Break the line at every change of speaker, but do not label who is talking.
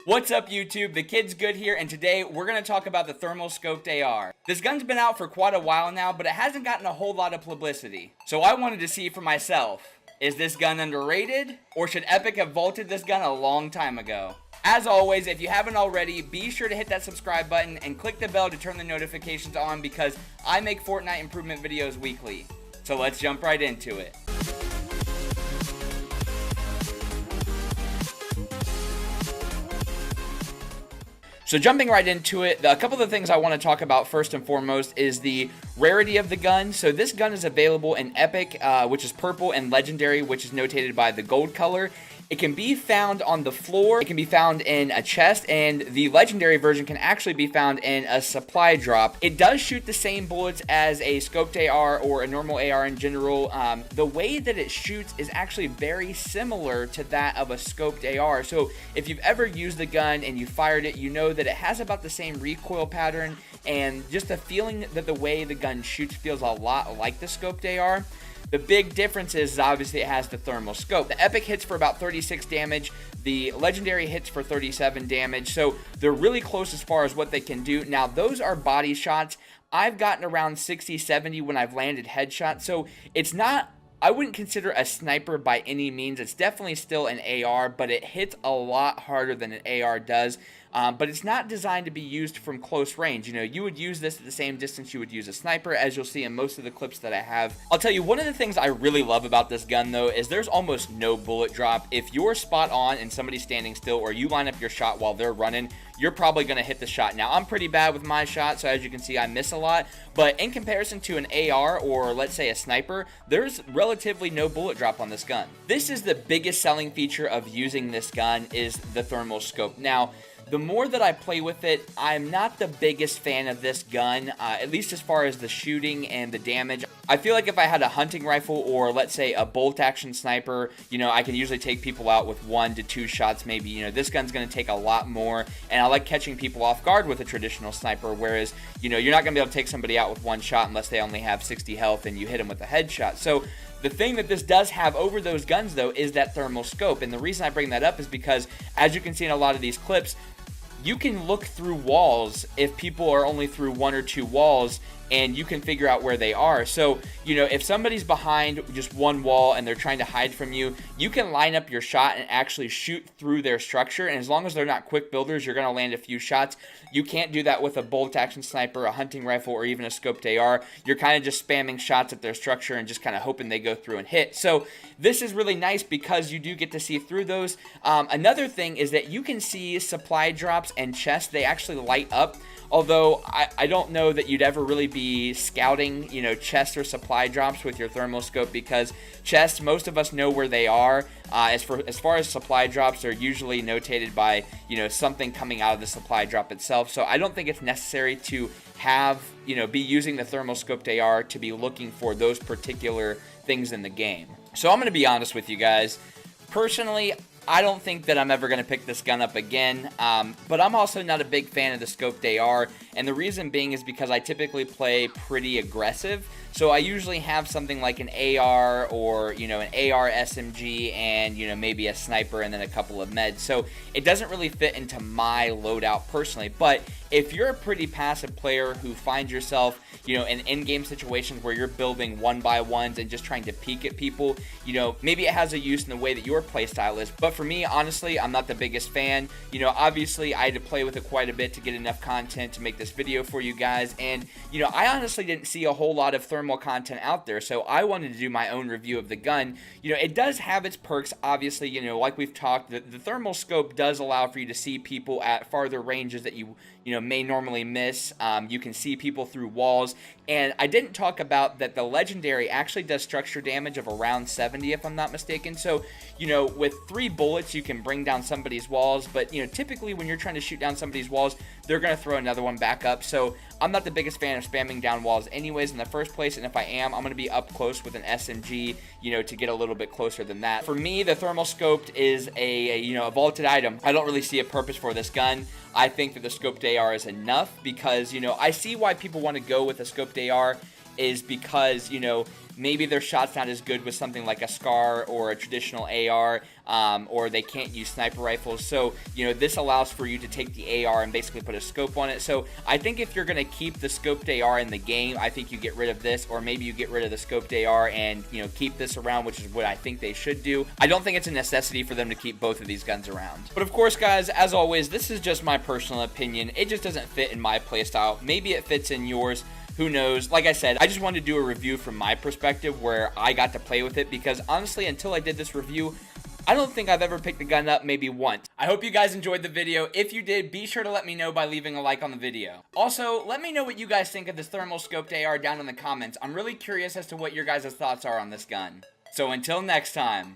What's up YouTube, the kid's good here, and today we're going to talk about the thermal scoped AR. This gun's been out for quite a while now, but it hasn't gotten a whole lot of publicity. So I wanted to see for myself, is this gun underrated, or should Epic have vaulted this gun a long time ago? As always, if you haven't already, be sure to hit that subscribe button and click the bell to turn the notifications on because I make Fortnite improvement videos weekly. So let's jump right into it. So jumping right into it, a couple of the things I want to talk about first and foremost is the rarity of the gun. So this gun is available in Epic, which is purple, and Legendary, which is notated by the gold color. It can be found on the floor, it can be found in a chest, and the Legendary version can actually be found in a supply drop. It does shoot the same bullets as a scoped AR or a normal AR in general. The way that it shoots is actually very similar to that of a scoped AR. So if you've ever used the gun and you fired it, you know that it has about the same recoil pattern, and just the feeling that the way the gun shoots feels a lot like the scoped AR. The big difference is obviously it has the thermal scope. The Epic hits for about 36 damage. The Legendary hits for 37 damage. So they're really close as far as what they can do. Now, those are body shots. I've gotten around 60, 70 when I've landed headshots. So it's not, I wouldn't consider a sniper by any means. It's definitely still an AR, but it hits a lot harder than an AR does. But it's not designed to be used from close range. You know, you would use this at the same distance you would use a sniper, as you'll see in most of the clips that I have. I'll tell you, one of the things I really love about this gun, though, is there's almost no bullet drop. If you're spot on and somebody's standing still, or you line up your shot while they're running, you're probably going to hit the shot. Now, I'm pretty bad with my shot, so as you can see, I miss a lot. But in comparison to an AR or, let's say, a sniper, there's relatively no bullet drop on this gun. This is the biggest selling feature of using this gun, is the thermal scope. Now, the more that I play with it, I'm not the biggest fan of this gun, at least as far as the shooting and the damage. I feel like if I had a hunting rifle or, let's say, a bolt-action sniper, you know, I can usually take people out with 1 to 2 shots maybe. You know, this gun's going to take a lot more, and I like catching people off guard with a traditional sniper, whereas, you know, you're not going to be able to take somebody out with 1 shot unless they only have 60 health and you hit them with a headshot. So the thing that this does have over those guns, though, is that thermal scope, and the reason I bring that up is because, as you can see in a lot of these clips, you can look through walls if people are only through 1 or 2 walls, and you can figure out where they are. So, you know, if somebody's behind just 1 wall and they're trying to hide from you, you can line up your shot and actually shoot through their structure. And as long as they're not quick builders, you're going to land a few shots. You can't do that with a bolt-action sniper, a hunting rifle, or even a scoped AR. You're kind of just spamming shots at their structure and just kind of hoping they go through and hit. So this is really nice because you do get to see through those. Another thing is that you can see supply drops and chests. They actually light up. Although I don't know that you'd ever really be scouting, you know, chests or supply drops with your thermal scope, because chests, most of us know where they are. As far as supply drops, they're usually notated by, you know, something coming out of the supply drop itself. So I don't think it's necessary to have, you know, be using the thermal scoped AR to be looking for those particular things in the game. So I'm going to be honest with you guys. Personally, I don't think that I'm ever going to pick this gun up again, but I'm also not a big fan of the scoped AR, and the reason being is because I typically play pretty aggressive. So I usually have something like an AR or, you know, an AR SMG and, you know, maybe a sniper and then a couple of meds. So it doesn't really fit into my loadout personally. But if you're a pretty passive player who finds yourself, you know, in in-game situations where you're building 1x1s and just trying to peek at people, you know, maybe it has a use in the way that your playstyle is. But for me, honestly, I'm not the biggest fan. You know, obviously I had to play with it quite a bit to get enough content to make this video for you guys. And, you know, I honestly didn't see a whole lot of thermal content out there, so I wanted to do my own review of the gun. You know, it does have its perks, obviously. You know, like we've talked, the thermal scope does allow for you to see people at farther ranges that you know, may normally miss. You can see people through walls, and I didn't talk about that the Legendary actually does structure damage of around 70, if I'm not mistaken. So, you know, with 3 bullets, you can bring down somebody's walls, but, you know, typically when you're trying to shoot down somebody's walls, they're going to throw another one back up. So I'm not the biggest fan of spamming down walls anyways in the first place, and if I am, I'm going to be up close with an SMG, you know, to get a little bit closer than that. For me, the thermal scoped is you know, a vaulted item. I don't really see a purpose for this gun. I think that the scoped AR is enough because, you know, I see why people want to go with a scoped AR is because, you know, maybe their shot's not as good with something like a SCAR or a traditional AR, or they can't use sniper rifles. So, you know, this allows for you to take the AR and basically put a scope on it. So I think if you're going to keep the scoped AR in the game, I think you get rid of this, or maybe you get rid of the scoped AR and, you know, keep this around, which is what I think they should do. I don't think it's a necessity for them to keep both of these guns around. But of course, guys, as always, this is just my personal opinion. It just doesn't fit in my playstyle. Maybe it fits in yours. Who knows? Like I said, I just wanted to do a review from my perspective where I got to play with it, because honestly, until I did this review, I don't think I've ever picked a gun up maybe once. I hope you guys enjoyed the video. If you did, be sure to let me know by leaving a like on the video. Also, let me know what you guys think of this thermal scoped AR down in the comments. I'm really curious as to what your guys' thoughts are on this gun. So until next time.